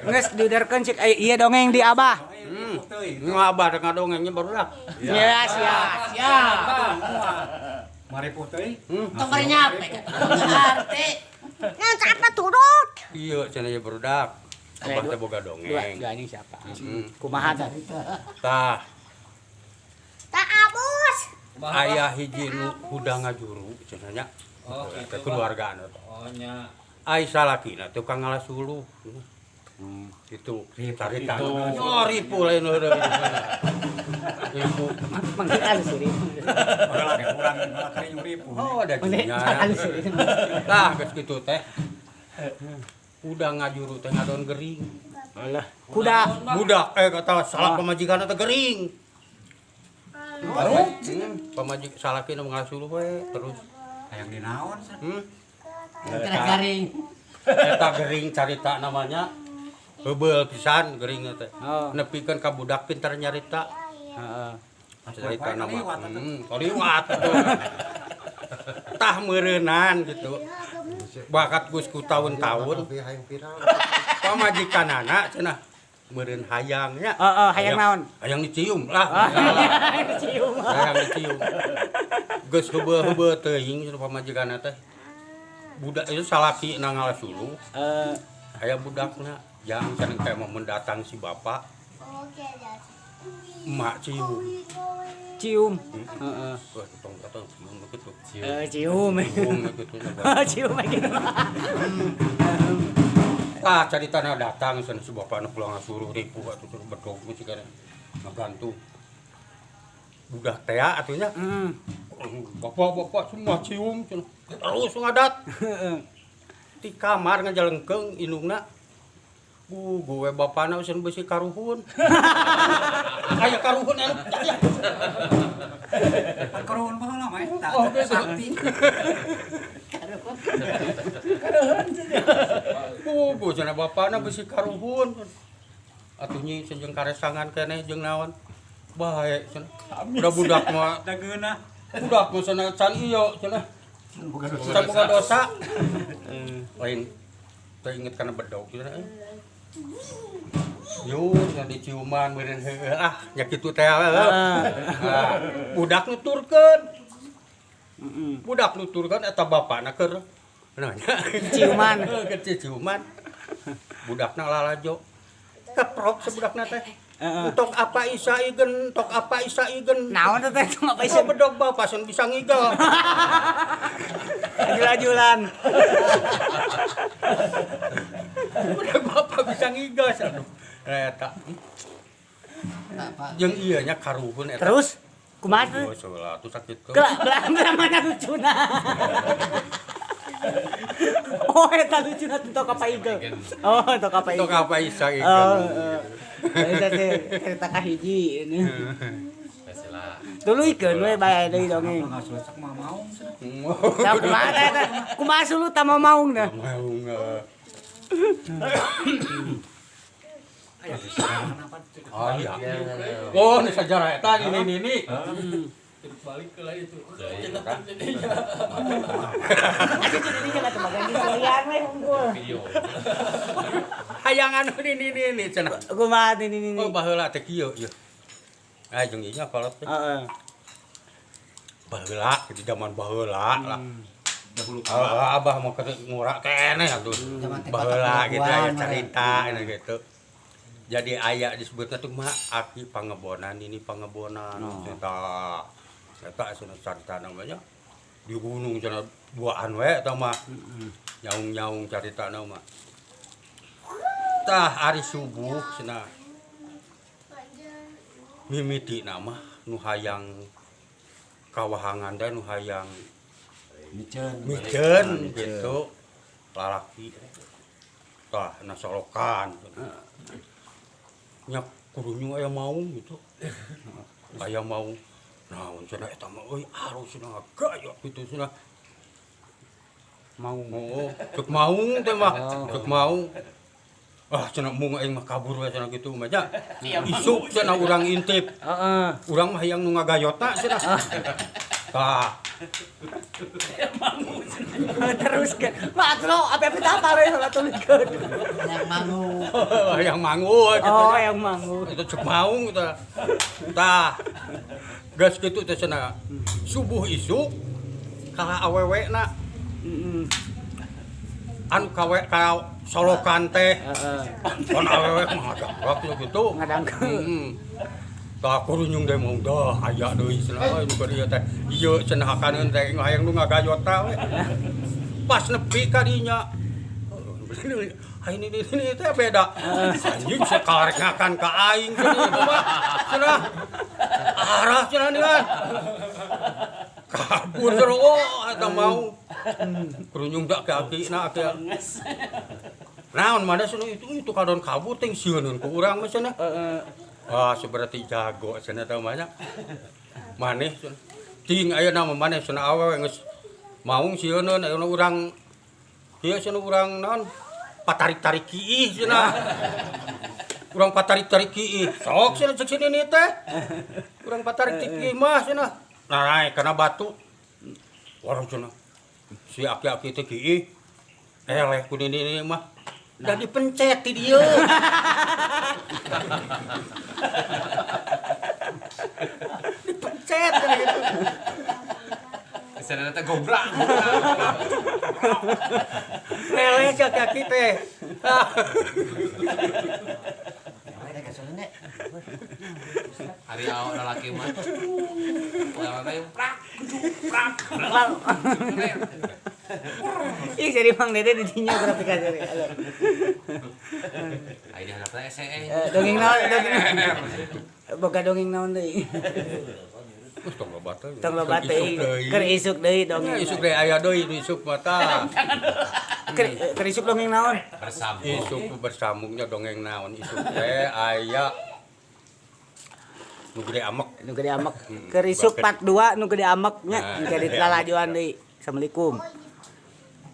Geus diuderkeun cik ieu dongeng di Abah. Nu Abah rek ngadongengnya barudak. Ya, siap. Mari putih. Tong bari nyape arti. Ngan apa turut? Iya cenah ieu barudak. Abah teh boga dongeng. Dua anjing siapa? Heeh. Kumaha tah? Tah, Tak abus. aya hiji nu hudang ngajuru cenah nya. Oh, gitu, kekeluargaan eta. Oh nya. Ai salakina tukang ngalas uluh. Itu carita. Oh, ripu lain heureuh. Ripu. Manggil alus sih. Baheula ge urang kari nyuripu. Oh, ada Manggil jinya. alus sih. Tah, geus kitu teh. Udah ngajuru teh ngadon gering. Alah, kuda. Budak kata salah pamajikan teh gering. Pamajik salakina ngalas uluh we terus. Hayang dinaon sih? Garing. Eta gering carita namanya. Heubeuh pisan gering teh. Oh. Nepikeun ka budak pintar nyarita. Heeh. Cerita nama. Kaliwat. Tah meureunan gitu. Bakat Gus ku tahun-tahun. Pamajikanana cenah meureun hayangnya. Heeh, hayang naon? Hayang dicium lah. Cium. Hayang dicium. Geus heubeul-heubeul teuing cenah pamajikanana teh. Budak itu salaki na ngalas uluh. Aya budakna yang cenah kayak mau mendatang si bapak. Emak cium. Cium. Heeh. Wah, tong cium begitu. Cium. Cium begitu. Cium gitu. Ah, caritana datang sana si bapakna pulang suruh ripu atuh suruh bedog sih kana ngagantung. Budak teh atunya. Bapak-bapak semua cium cenah. Terus ngadat. Di kamar ngajalengkeung indungna. Gue bapana usin besi karuhun. Aya karuhun anu. Karuhun baheula mah eta. Oh, sakti. Gue cenah bapana besi karuhun. Atuh nyi jeung karesangan keneh jeung naon. Bae cenah. Budak mah Dageuna. budak mah cenah can ieu cenah. Can boga dosa. Lain teu inget kana bedog cenah. Yo, yang diciuman meureun heueuh nya kitu teh. Budak nuturkeun. Budak nuturkeun eta bapana keur nanya. Ciuman. Keur ciuman. Budakna lalajo. Keprok sebudakna teh. Tok apa isa igen, tok apa isa igen. Naon teh itu ngapa Isa bedog bapak sen bisa ngigel. Ajul-ajulan. Bedog bapak bisa ngigel aduh. Eta. Jeung ieu nya karuhun eta. Terus kumaha teh? Oh, salah atuh sakit tuh. Belah mana lucuna. Oh, eta lucuna tok apa igel. Oh, tok apa igel. Tok apa isa igen. Oh, eta teh cerita kahiji ini. Duluikeun we bae deui dongeng. Ngasusak mah mau. Tah kumaha teh eta? Kumaha sulu tah mau maung dah. Maung. Oh iya. Oh, ini sejarah eta ini. Balik ke lah itu. Aja jadi jalan teh ganti selian we unggul. Hayang anu ini cenah. Kumaha teh ini. Oh, baheula teh kieu ieu. Ah, jeung ieu nya kolot teh. Heeh. Baheula di zaman baheula lah. Dahulu abah mau ke ngurak keneh atuh. Baheula gitu aya carita gitu. Jadi aya disebutna tuh mah aki pangebonan ini pangebonan. Eta cenah carita namanya. Di gunung cenah duaan we eta mah. Nyaung-nyaung caritana mah. Tah hari subuh cenah. Mimiti nama nu hayang kawahangan teh nu hayang miceun gitu lalaki tah nasolokan nya kudunya aya maung gitu aya maung naon cenah eta mah euy harusna gaya kitu cenah maung ceuk maung teh mah ceuk maung cenah mung aing mah kabur we cenah kitu mah nya isuk cenah urang intip Heeh. urang mah hayang nu ngagayota cenah tah Terus ke. Mak lo apa tapa we salah tulikeun. Yang mangu. Yang mangu Oh, yang mangu. itu cek maung kita tah gas gitu teh cenah subuh isuk kala awewe na Heeh. anu kawe ka solokan teh Heeh. kon awewe mah gagak gitu Ngadangkeun. tah kurunyung teh mau dah aya deui cenah nu keur ieu teh ieu cenah hakaneun teh hayang nu ngagayot we pas nepi ka dinya ini teh beda. Anjing sekarek ngakan ka aing cenah itu mah. Cenah. Arah cenah nih kan. Kabur terus eta mau. Kerunyung dak ke akina ake. Naon mana cenah itu kadon kabur teh sieunun ku urang mah cenah. Wah, seberarti jago cenah teh mah nya. Maneh cenah. Ting aya nama maneh cenah awewe geus maung sieunun aya urang ieu cenah urang naon patarik-tarik kiih cenah. Urang patarik-tarik kiih. Sok cenah cek sini nih teh. Urang patarik kiih mah cenah. Narai kana batu. Warung cenah. Si aki-aki teh kiih. Eleh ku ini mah. Da dipencet ti dieu. Dipencet cenah gitu. Kesana teh gobrak. Eleh si aki-aki teh. Hari awal lalaki mah. Lama teh prak, prak. Ih, jadi Mang Dede di dinya berapa kali. Halo. Ai di harapna SE. Dongeng naon, dongeng. Boga dongeng naon deui. Geus tong loba teh. Tong loba teh. Keur isuk deui dongeng. Isuk deui aya deui isuk mah tah. Keur isuk dongeng naon? Bersambung. Isuk bersambungnya dongeng naon isuk teh aya nu gede amek. Nu gede amek. Keur isuk part 2 nu gede amek nya. Nah, Jadi lalajuan deui. Assalamualaikum.